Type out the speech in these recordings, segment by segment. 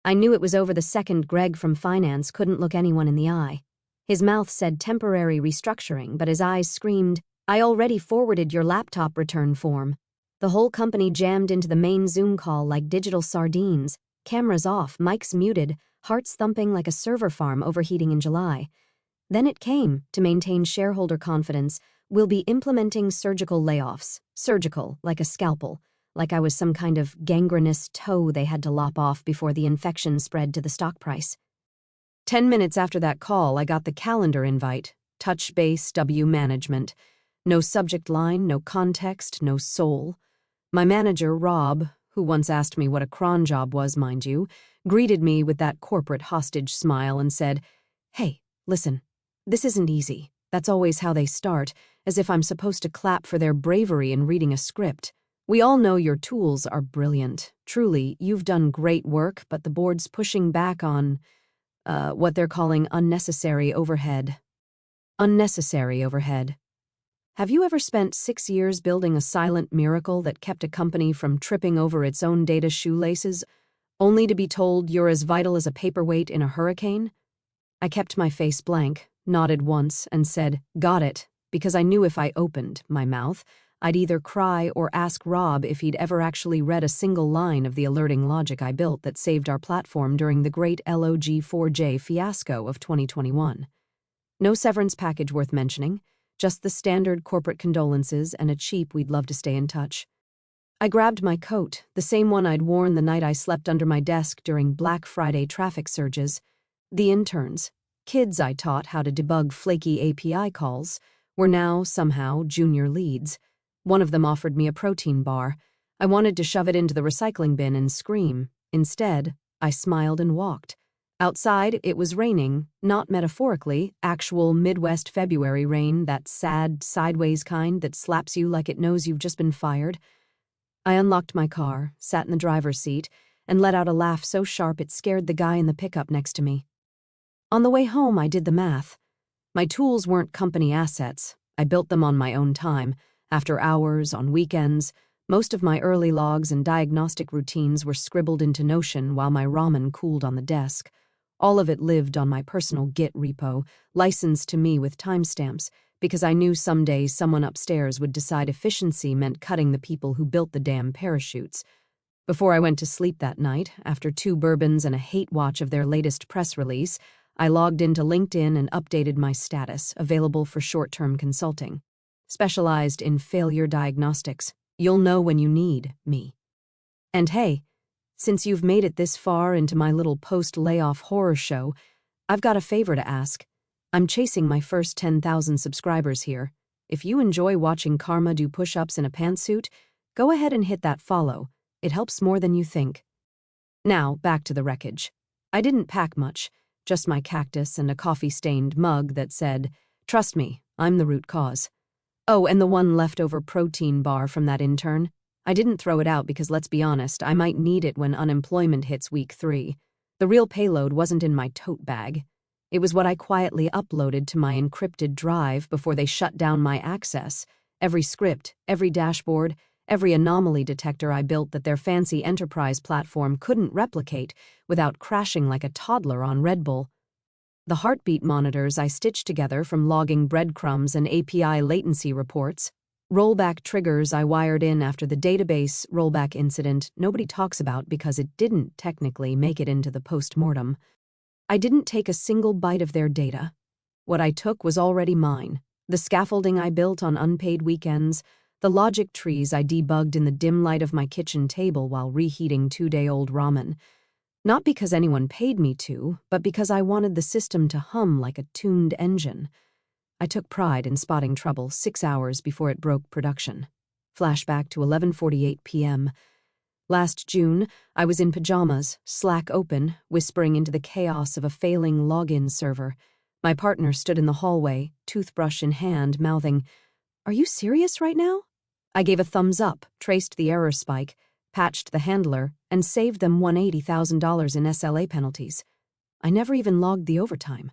I knew it was over the second Greg from finance couldn't look anyone in the eye. His mouth said temporary restructuring, but his eyes screamed, "I already forwarded your laptop return form." The whole company jammed into the main Zoom call like digital sardines, cameras off, mics muted, hearts thumping like a server farm overheating in July. Then it came, to maintain shareholder confidence, we'll be implementing surgical layoffs. Surgical, like a scalpel, like I was some kind of gangrenous toe they had to lop off before the infection spread to the stock price. 10 minutes after that call, I got the calendar invite, touch base W management. No subject line, no context, no soul. My manager, Rob, who once asked me what a cron job was, mind you, greeted me with that corporate hostage smile and said, "Hey, listen, this isn't easy." That's always how they start, as if I'm supposed to clap for their bravery in reading a script. "We all know your tools are brilliant. Truly, you've done great work, but the board's pushing back on, what they're calling unnecessary overhead." Unnecessary overhead. Have you ever spent 6 years building a silent miracle that kept a company from tripping over its own data shoelaces, only to be told you're as vital as a paperweight in a hurricane? I kept my face blank, nodded once, and said, "Got it," because I knew if I opened my mouth, I'd either cry or ask Rob if he'd ever actually read a single line of the alerting logic I built that saved our platform during the great Log4j fiasco of 2021. No severance package worth mentioning, just the standard corporate condolences and a cheap "we'd love to stay in touch." I grabbed my coat, the same one I'd worn the night I slept under my desk during Black Friday traffic surges. The interns, kids I taught how to debug flaky API calls, were now, somehow, junior leads. One of them offered me a protein bar. I wanted to shove it into the recycling bin and scream. Instead, I smiled and walked. Outside, it was raining, not metaphorically, actual Midwest February rain, that sad, sideways kind that slaps you like it knows you've just been fired. I unlocked my car, sat in the driver's seat, and let out a laugh so sharp it scared the guy in the pickup next to me. On the way home, I did the math. My tools weren't company assets. I built them on my own time, after hours, on weekends. Most of my early logs and diagnostic routines were scribbled into Notion while my ramen cooled on the desk. All of it lived on my personal Git repo, licensed to me with timestamps, because I knew someday someone upstairs would decide efficiency meant cutting the people who built the damn parachutes. Before I went to sleep that night, after 2 bourbons and a hate watch of their latest press release, I logged into LinkedIn and updated my status, available for short-term consulting. Specialized in failure diagnostics. You'll know when you need me. And hey, since you've made it this far into my little post-layoff horror show, I've got a favor to ask. I'm chasing my first 10,000 subscribers here. If you enjoy watching Karma do push-ups in a pantsuit, go ahead and hit that follow. It helps more than you think. Now, back to the wreckage. I didn't pack much, just my cactus and a coffee-stained mug that said, "Trust me, I'm the root cause." Oh, and the one leftover protein bar from that intern. I didn't throw it out because, let's be honest, I might need it when unemployment hits week 3. The real payload wasn't in my tote bag. It was what I quietly uploaded to my encrypted drive before they shut down my access. Every script, every dashboard, every anomaly detector I built that their fancy enterprise platform couldn't replicate without crashing like a toddler on Red Bull. The heartbeat monitors I stitched together from logging breadcrumbs and API latency reports. Rollback triggers I wired in after the database rollback incident nobody talks about because it didn't technically make it into the post-mortem. I didn't take a single bite of their data. What I took was already mine. The scaffolding I built on unpaid weekends, the logic trees I debugged in the dim light of my kitchen table while reheating 2-day-old ramen. Not because anyone paid me to, but because I wanted the system to hum like a tuned engine. I took pride in spotting trouble 6 hours before it broke production. Flashback to 11:48 p.m. Last June, I was in pajamas, Slack open, whispering into the chaos of a failing login server. My partner stood in the hallway, toothbrush in hand, mouthing, "Are you serious right now?" I gave a thumbs up, traced the error spike, patched the handler, and saved them $180,000 in SLA penalties. I never even logged the overtime.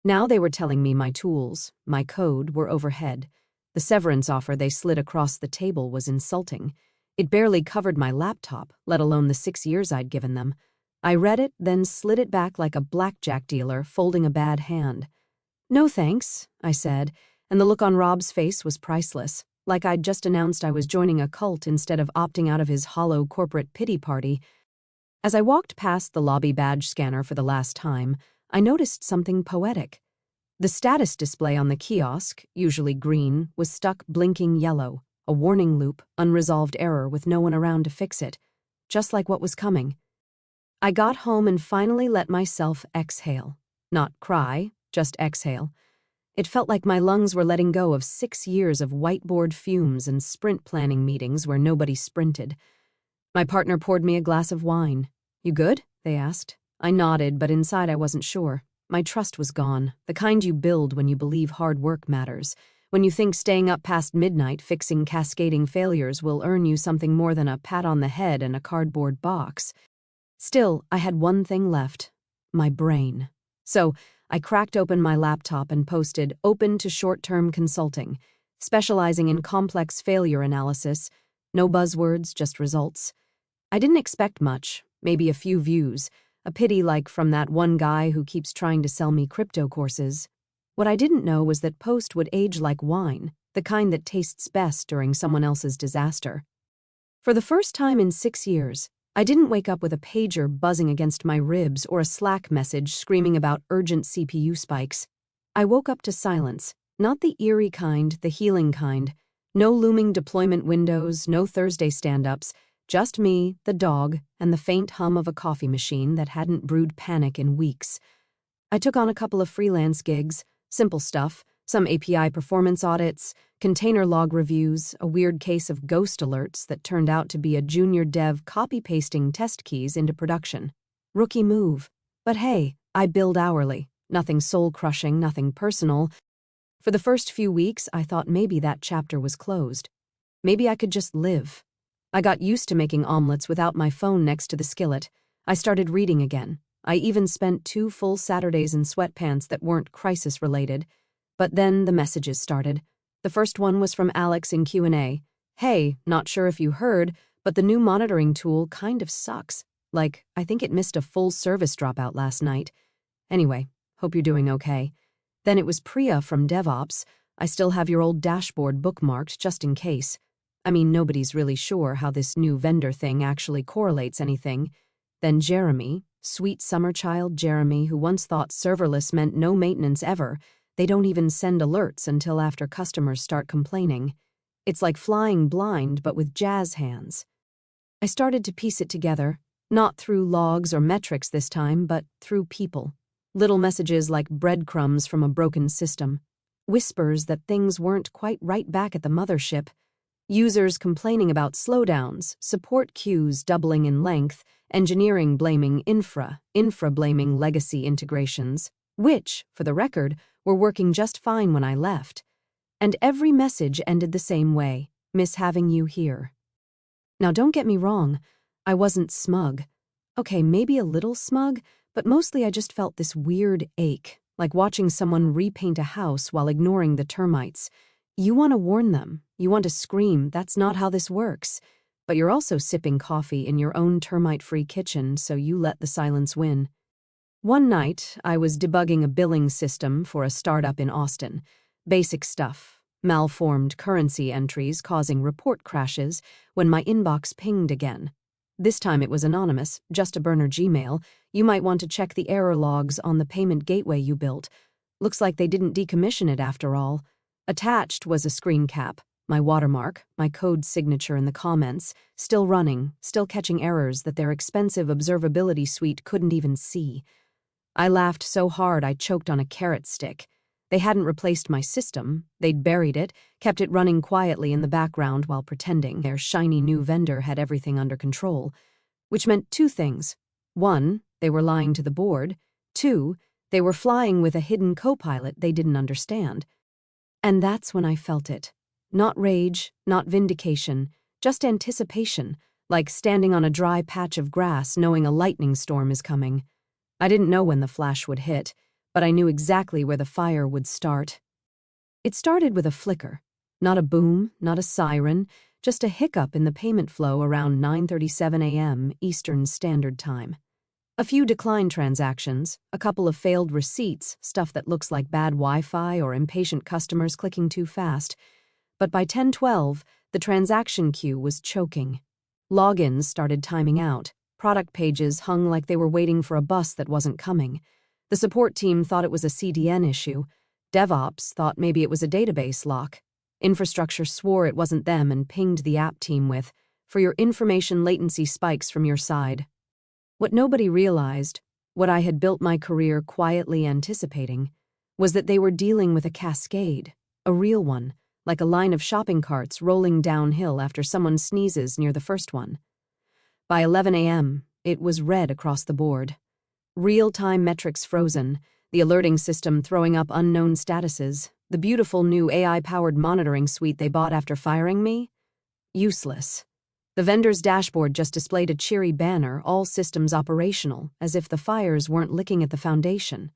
Now they were telling me my tools, my code, were overhead. The severance offer they slid across the table was insulting. It barely covered my laptop, let alone the 6 years I'd given them. I read it, then slid it back like a blackjack dealer folding a bad hand. "No thanks," I said, and the look on Rob's face was priceless, like I'd just announced I was joining a cult instead of opting out of his hollow corporate pity party. As I walked past the lobby badge scanner for the last time, I noticed something poetic. The status display on the kiosk, usually green, was stuck blinking yellow, a warning loop, unresolved error with no one around to fix it, just like what was coming. I got home and finally let myself exhale. Not cry, just exhale. It felt like my lungs were letting go of 6 years of whiteboard fumes and sprint planning meetings where nobody sprinted. My partner poured me a glass of wine. "You good?" they asked. I nodded, but inside I wasn't sure. My trust was gone, the kind you build when you believe hard work matters, when you think staying up past midnight fixing cascading failures will earn you something more than a pat on the head and a cardboard box. Still, I had one thing left: my brain. So I cracked open my laptop and posted "Open to short-term consulting," specializing in complex failure analysis. No buzzwords, just results. I didn't expect much, maybe a few views, a pity like from that one guy who keeps trying to sell me crypto courses. What I didn't know was that post would age like wine, the kind that tastes best during someone else's disaster. For the first time in 6 years, I didn't wake up with a pager buzzing against my ribs or a Slack message screaming about urgent CPU spikes. I woke up to silence, not the eerie kind, the healing kind. No looming deployment windows, no Thursday stand-ups, just me, the dog, and the faint hum of a coffee machine that hadn't brewed panic in weeks. I took on a couple of freelance gigs, simple stuff, some API performance audits, container log reviews, a weird case of ghost alerts that turned out to be a junior dev copy-pasting test keys into production. Rookie move. But hey, I billed hourly. Nothing soul-crushing, nothing personal. For the first few weeks, I thought maybe that chapter was closed. Maybe I could just live. I got used to making omelets without my phone next to the skillet. I started reading again. I even spent 2 full Saturdays in sweatpants that weren't crisis-related. But then the messages started. The first one was from Alex in Q&A. "Hey, not sure if you heard, but the new monitoring tool kind of sucks. Like, I think it missed a full service dropout last night. Anyway, hope you're doing okay." Then it was Priya from DevOps. "I still have your old dashboard bookmarked just in case. I mean, nobody's really sure how this new vendor thing actually correlates anything." Then Jeremy, sweet summer child Jeremy, who once thought serverless meant no maintenance ever. They don't even send alerts until after customers start complaining. It's like flying blind, but with jazz hands. I started to piece it together, not through logs or metrics this time, but through people. Little messages like breadcrumbs from a broken system. Whispers that things weren't quite right back at the mothership. Users complaining about slowdowns, support queues doubling in length, engineering blaming infra blaming legacy integrations, which, for the record, were working just fine when I left. And every message ended the same way: "Miss having you here." Now don't get me wrong, I wasn't smug. Okay, maybe a little smug, but mostly I just felt this weird ache, like watching someone repaint a house while ignoring the termites. You want to warn them, you want to scream, "That's not how this works." But you're also sipping coffee in your own termite-free kitchen, so you let the silence win. One night, I was debugging a billing system for a startup in Austin. Basic stuff. Malformed currency entries causing report crashes when my inbox pinged again. This time it was anonymous, just a burner Gmail. "You might want to check the error logs on the payment gateway you built. Looks like they didn't decommission it after all." Attached was a screen cap, my watermark, my code signature in the comments, still running, still catching errors that their expensive observability suite couldn't even see. I laughed so hard I choked on a carrot stick. They hadn't replaced my system, they'd buried it, kept it running quietly in the background while pretending their shiny new vendor had everything under control. Which meant 2 things. 1, they were lying to the board. 2, they were flying with a hidden co-pilot they didn't understand. And that's when I felt it. Not rage, not vindication, just anticipation, like standing on a dry patch of grass knowing a lightning storm is coming. I didn't know when the flash would hit, but I knew exactly where the fire would start. It started with a flicker. Not a boom, not a siren, just a hiccup in the payment flow around 9:37 a.m. Eastern Standard Time. A few declined transactions, a couple of failed receipts, stuff that looks like bad Wi-Fi or impatient customers clicking too fast. But by 10:12, the transaction queue was choking. Logins started timing out. Product pages hung like they were waiting for a bus that wasn't coming. The support team thought it was a CDN issue. DevOps thought maybe it was a database lock. Infrastructure swore it wasn't them and pinged the app team with, "For your information latency spikes from your side." What nobody realized, what I had built my career quietly anticipating, was that they were dealing with a cascade, a real one, like a line of shopping carts rolling downhill after someone sneezes near the first one. By 11 a.m., it was red across the board. Real-time metrics frozen, the alerting system throwing up unknown statuses, the beautiful new AI-powered monitoring suite they bought after firing me? Useless. The vendor's dashboard just displayed a cheery banner, "All systems operational," as if the fires weren't licking at the foundation.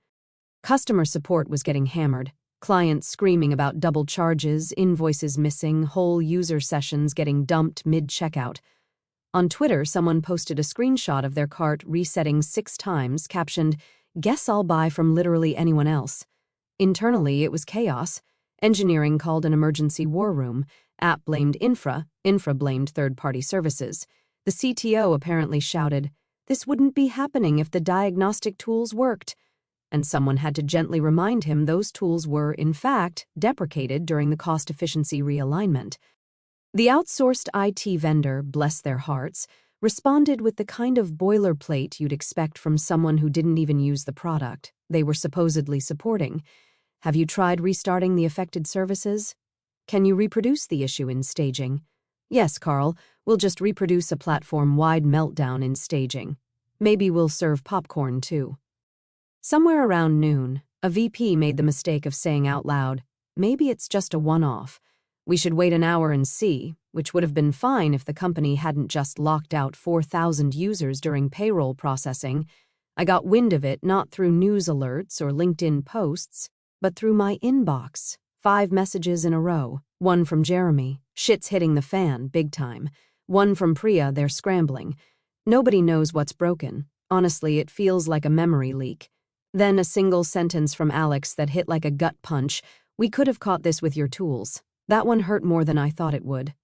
Customer support was getting hammered. Clients screaming about double charges, invoices missing, whole user sessions getting dumped mid-checkout. On Twitter, someone posted a screenshot of their cart resetting 6 times, captioned, "Guess I'll buy from literally anyone else." Internally, it was chaos. Engineering called an emergency war room. App blamed infra blamed third-party services. The CTO apparently shouted, "This wouldn't be happening if the diagnostic tools worked." And someone had to gently remind him those tools were, in fact, deprecated during the cost-efficiency realignment. The outsourced IT vendor, bless their hearts, responded with the kind of boilerplate you'd expect from someone who didn't even use the product they were supposedly supporting. "Have you tried restarting the affected services? Can you reproduce the issue in staging?" "Yes, Carl, we'll just reproduce a platform-wide meltdown in staging. Maybe we'll serve popcorn, too." Somewhere around noon, a VP made the mistake of saying out loud, "Maybe it's just a one-off. We should wait an hour and see," which would have been fine if the company hadn't just locked out 4,000 users during payroll processing. I got wind of it not through news alerts or LinkedIn posts, but through my inbox. 5 messages in a row. One from Jeremy, "Shit's hitting the fan, big time." One from Priya, "They're scrambling." Nobody knows what's broken. Honestly, it feels like a memory leak. Then a single sentence from Alex that hit like a gut punch, "We could have caught this with your tools." That one hurt more than I thought it would.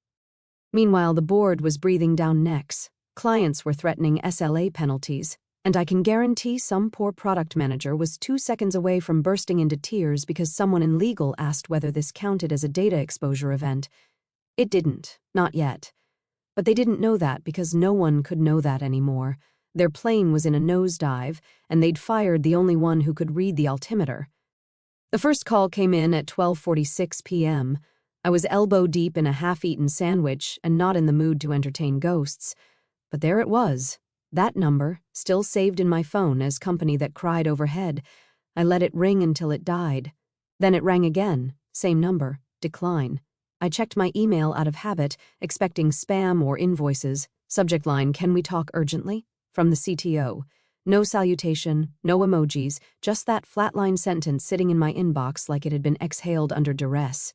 Meanwhile, the board was breathing down necks. Clients were threatening SLA penalties, and I can guarantee some poor product manager was 2 seconds away from bursting into tears because someone in legal asked whether this counted as a data exposure event. It didn't, not yet. But they didn't know that because no one could know that anymore. Their plane was in a nosedive, and they'd fired the only one who could read the altimeter. The first call came in at 12:46 p.m. I was elbow-deep in a half-eaten sandwich and not in the mood to entertain ghosts. But there it was. That number, still saved in my phone as company that cried overhead. I let it ring until it died. Then it rang again, same number, decline. I checked my email out of habit, expecting spam or invoices. Subject line, "Can we talk urgently?" From the CTO. No salutation, no emojis, just that flatline sentence sitting in my inbox like it had been exhaled under duress.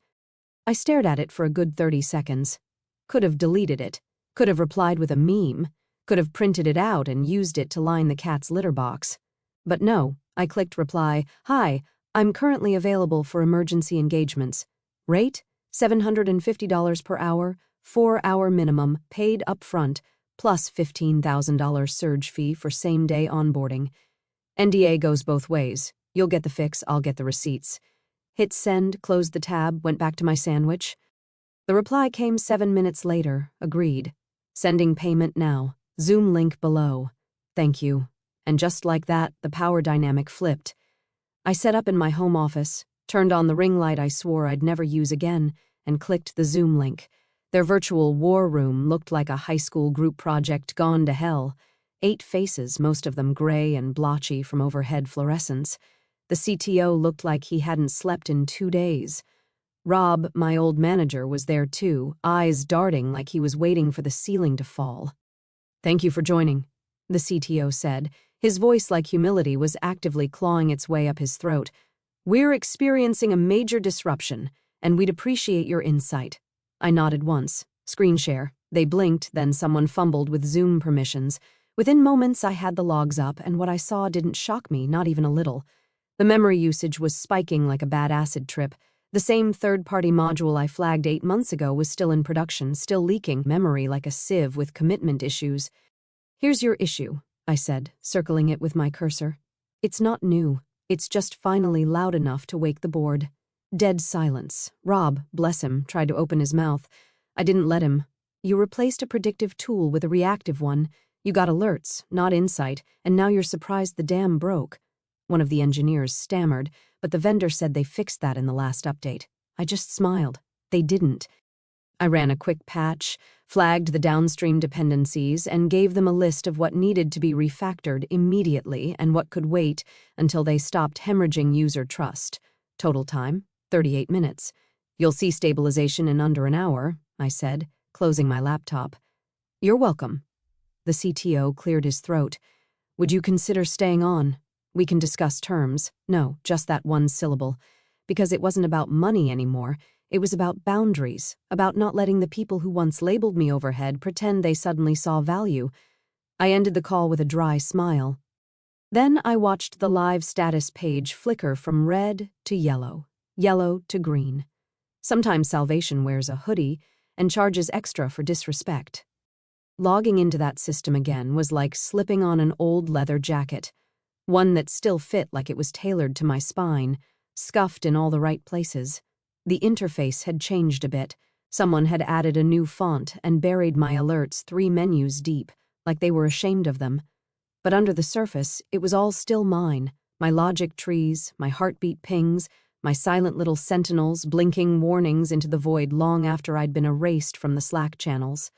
I stared at it for a good 30 seconds. Could have deleted it. Could have replied with a meme. Could have printed it out and used it to line the cat's litter box. But no, I clicked reply, "Hi, I'm currently available for emergency engagements. Rate? $750 per hour, 4-hour minimum, paid upfront, plus $15,000 surge fee for same-day onboarding. NDA goes both ways. You'll get the fix, I'll get the receipts." Hit send, closed the tab, went back to my sandwich. The reply came 7 minutes later, agreed. "Sending payment now. Zoom link below. Thank you." And just like that, the power dynamic flipped. I set up in my home office, turned on the ring light I swore I'd never use again, and clicked the Zoom link. Their virtual war room looked like a high school group project gone to hell. 8 faces, most of them gray and blotchy from overhead fluorescence. The CTO looked like he hadn't slept in 2 days. Rob, my old manager, was there too, eyes darting like he was waiting for the ceiling to fall. "Thank you for joining," the CTO said. His voice, like humility, was actively clawing its way up his throat. "We're experiencing a major disruption, and we'd appreciate your insight." I nodded once. Screen share. They blinked, then someone fumbled with Zoom permissions. Within moments, I had the logs up, and what I saw didn't shock me, not even a little. The memory usage was spiking like a bad acid trip. The same third-party module I flagged 8 months ago was still in production, still leaking memory like a sieve with commitment issues. "Here's your issue," I said, circling it with my cursor. "It's not new. It's just finally loud enough to wake the board." Dead silence. Rob, bless him, tried to open his mouth. I didn't let him. "You replaced a predictive tool with a reactive one. You got alerts, not insight, and now you're surprised the dam broke." One of the engineers stammered, but the vendor said they fixed that in the last update. I just smiled. They didn't. I ran a quick patch, flagged the downstream dependencies, and gave them a list of what needed to be refactored immediately and what could wait until they stopped hemorrhaging user trust. Total time, 38 minutes. "You'll see stabilization in under an hour," I said, closing my laptop. "You're welcome." The CTO cleared his throat. "Would you consider staying on? We can discuss terms." No, just that one syllable. Because it wasn't about money anymore. It was about boundaries, about not letting the people who once labeled me overhead pretend they suddenly saw value. I ended the call with a dry smile. Then I watched the live status page flicker from red to yellow, yellow to green. Sometimes Salvation wears a hoodie and charges extra for disrespect. Logging into that system again was like slipping on an old leather jacket, one that still fit like it was tailored to my spine, scuffed in all the right places. The interface had changed a bit. Someone had added a new font and buried my alerts 3 menus deep, like they were ashamed of them. But under the surface, it was all still mine. My logic trees, my heartbeat pings, my silent little sentinels blinking warnings into the void long after I'd been erased from the Slack channels.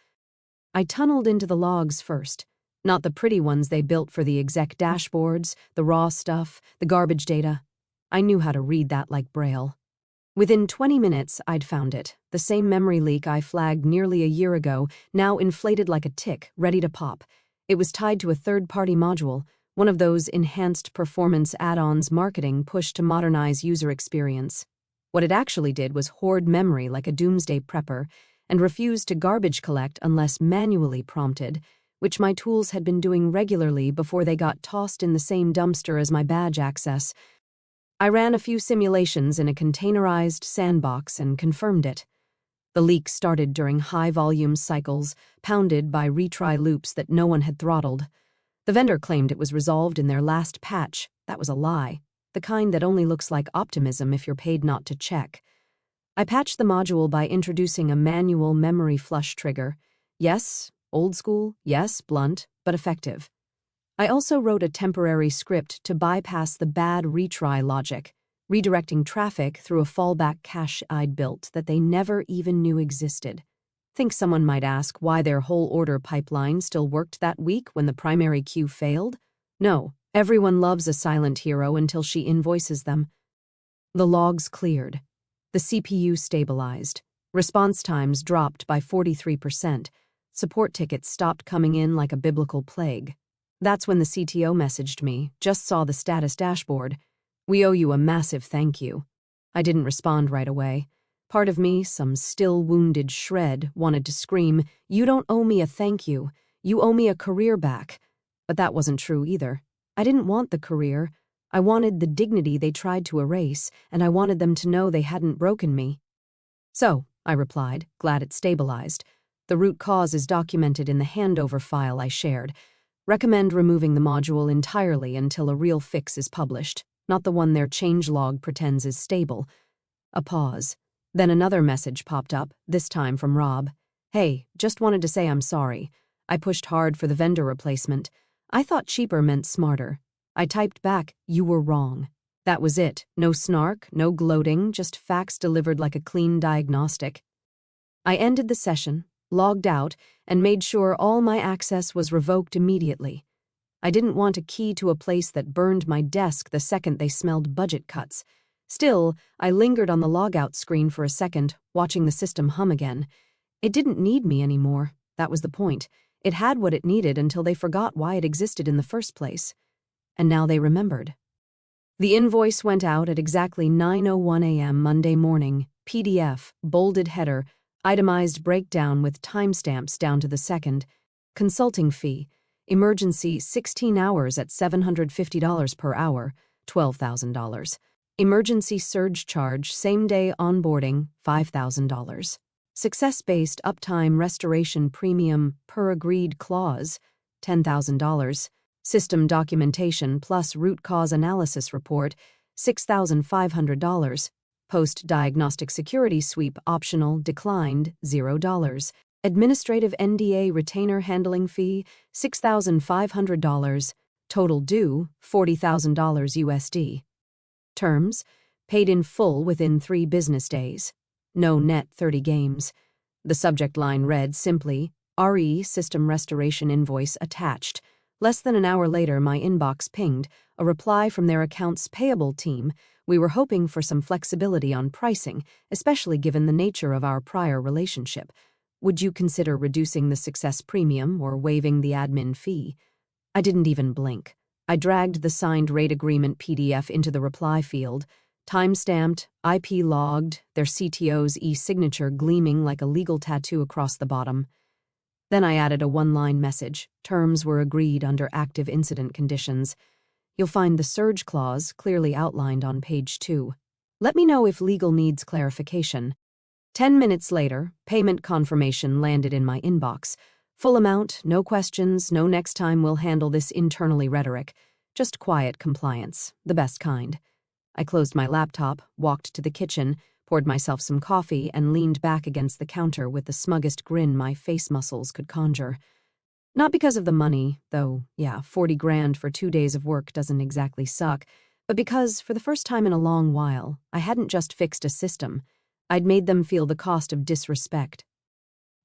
I tunneled into the logs first. Not the pretty ones they built for the exec dashboards, the raw stuff, the garbage data. I knew how to read that like Braille. Within 20 minutes, I'd found it. The same memory leak I flagged nearly a year ago, now inflated like a tick, ready to pop. It was tied to a third-party module, one of those enhanced performance add-ons marketing pushed to modernize user experience. What it actually did was hoard memory like a doomsday prepper and refused to garbage collect unless manually prompted, which my tools had been doing regularly before they got tossed in the same dumpster as my badge access. I ran a few simulations in a containerized sandbox and confirmed it. The leak started during high-volume cycles, pounded by retry loops that no one had throttled. The vendor claimed it was resolved in their last patch. That was a lie, the kind that only looks like optimism if you're paid not to check. I patched the module by introducing a manual memory flush trigger. Yes, old school, yes, blunt, but effective. I also wrote a temporary script to bypass the bad retry logic, redirecting traffic through a fallback cache I'd built that they never even knew existed. Think someone might ask why their whole order pipeline still worked that week when the primary queue failed? No, everyone loves a silent hero until she invoices them. The logs cleared. The CPU stabilized. Response times dropped by 43%. Support tickets stopped coming in like a biblical plague. That's when the CTO messaged me, just saw the status dashboard. "We owe you a massive thank you." I didn't respond right away. Part of me, some still wounded shred, wanted to scream, "You don't owe me a thank you. You owe me a career back." But that wasn't true either. I didn't want the career. I wanted the dignity they tried to erase, and I wanted them to know they hadn't broken me. "So," I replied, glad it stabilized. "The root cause is documented in the handover file I shared. Recommend removing the module entirely until a real fix is published, not the one their changelog pretends is stable." A pause. Then another message popped up, this time from Rob. "Hey, just wanted to say I'm sorry. I pushed hard for the vendor replacement. I thought cheaper meant smarter." I typed back, "You were wrong." That was it. No snark, no gloating, just facts delivered like a clean diagnostic. I ended the session, logged out, and made sure all my access was revoked immediately. I didn't want a key to a place that burned my desk the second they smelled budget cuts. Still, I lingered on the logout screen for a second, watching the system hum again. It didn't need me anymore. That was the point. It had what it needed until they forgot why it existed in the first place. And now they remembered. The invoice went out at exactly 9:01 a.m. Monday morning. PDF, bolded header, itemized breakdown with timestamps down to the second. Consulting fee. Emergency 16 hours at $750 per hour, $12,000. Emergency surge charge, same-day onboarding, $5,000. Success-based uptime restoration premium per agreed clause, $10,000. System documentation plus root cause analysis report, $6,500. Post-diagnostic security sweep optional, declined, $0. Administrative NDA retainer handling fee, $6,500. Total due, $40,000 USD. Terms, paid in full within 3 business days. No net 30 games. The subject line read simply, RE System Restoration Invoice attached. Less than an hour later, my inbox pinged, a reply from their accounts payable team. We were hoping for some flexibility on pricing, especially given the nature of our prior relationship. Would you consider reducing the success premium or waiving the admin fee? I didn't even blink. I dragged the signed rate agreement PDF into the reply field, time-stamped, IP logged, their CTO's e-signature gleaming like a legal tattoo across the bottom. Then I added a one-line message. Terms were agreed under active incident conditions. You'll find the surge clause clearly outlined on page 2. Let me know if legal needs clarification. 10 minutes later, payment confirmation landed in my inbox. Full amount, no questions, no next time we'll handle this internally rhetoric. Just quiet compliance, the best kind. I closed my laptop, walked to the kitchen, poured myself some coffee, and leaned back against the counter with the smuggest grin my face muscles could conjure. Not because of the money, though, yeah, 40 grand for 2 days of work doesn't exactly suck, but because, for the first time in a long while, I hadn't just fixed a system. I'd made them feel the cost of disrespect.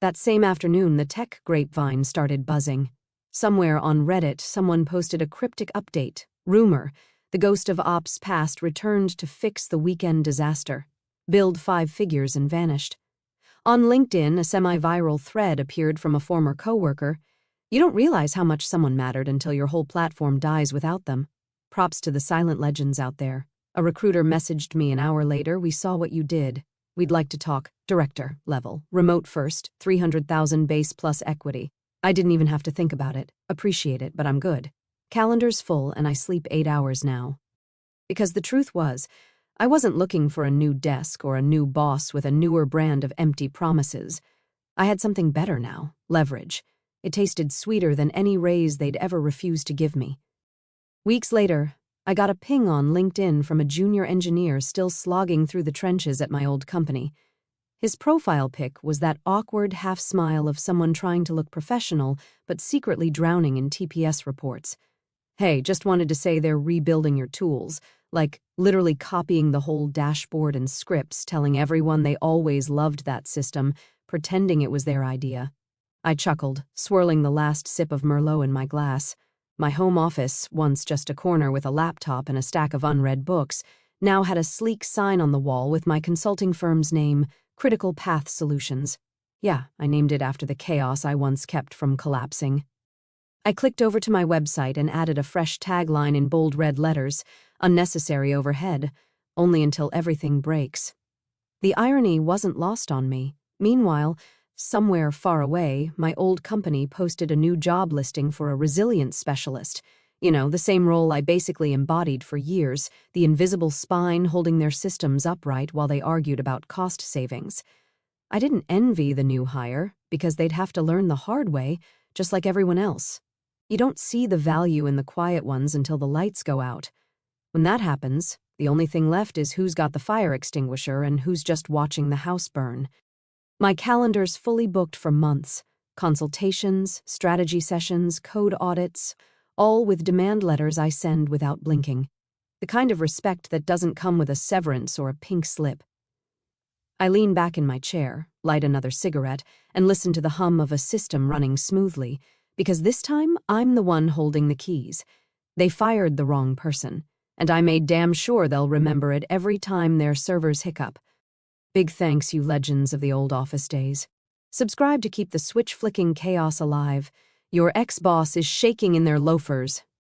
That same afternoon, the tech grapevine started buzzing. Somewhere on Reddit, someone posted a cryptic update. Rumor, the ghost of ops past returned to fix the weekend disaster. Billed 5 figures and vanished. On LinkedIn, a semi-viral thread appeared from a former coworker. You don't realize how much someone mattered until your whole platform dies without them. Props to the silent legends out there. A recruiter messaged me an hour later, we saw what you did. We'd like to talk, director, level, remote first, 300,000 base plus equity. I didn't even have to think about it. Appreciate it, but I'm good. Calendar's full and I sleep 8 hours now. Because the truth was, I wasn't looking for a new desk or a new boss with a newer brand of empty promises. I had something better now, leverage. It tasted sweeter than any raise they'd ever refused to give me. Weeks later, I got a ping on LinkedIn from a junior engineer still slogging through the trenches at my old company. His profile pic was that awkward half-smile of someone trying to look professional but secretly drowning in TPS reports. Hey, just wanted to say they're rebuilding your tools, like literally copying the whole dashboard and scripts, telling everyone they always loved that system, pretending it was their idea. I chuckled, swirling the last sip of Merlot in my glass. My home office, once just a corner with a laptop and a stack of unread books, now had a sleek sign on the wall with my consulting firm's name, Critical Path Solutions. Yeah, I named it after the chaos I once kept from collapsing. I clicked over to my website and added a fresh tagline in bold red letters, unnecessary overhead, only until everything breaks. The irony wasn't lost on me. Meanwhile, somewhere far away, my old company posted a new job listing for a resilience specialist. You know, the same role I basically embodied for years, the invisible spine holding their systems upright while they argued about cost savings. I didn't envy the new hire, because they'd have to learn the hard way, just like everyone else. You don't see the value in the quiet ones until the lights go out. When that happens, the only thing left is who's got the fire extinguisher and who's just watching the house burn. My calendar's fully booked for months. Consultations, strategy sessions, code audits, all with demand letters I send without blinking. The kind of respect that doesn't come with a severance or a pink slip. I lean back in my chair, light another cigarette, and listen to the hum of a system running smoothly, because this time I'm the one holding the keys. They fired the wrong person, and I made damn sure they'll remember it every time their servers hiccup. Big thanks, you legends of the old office days. Subscribe to keep the switch-flicking chaos alive. Your ex-boss is shaking in their loafers.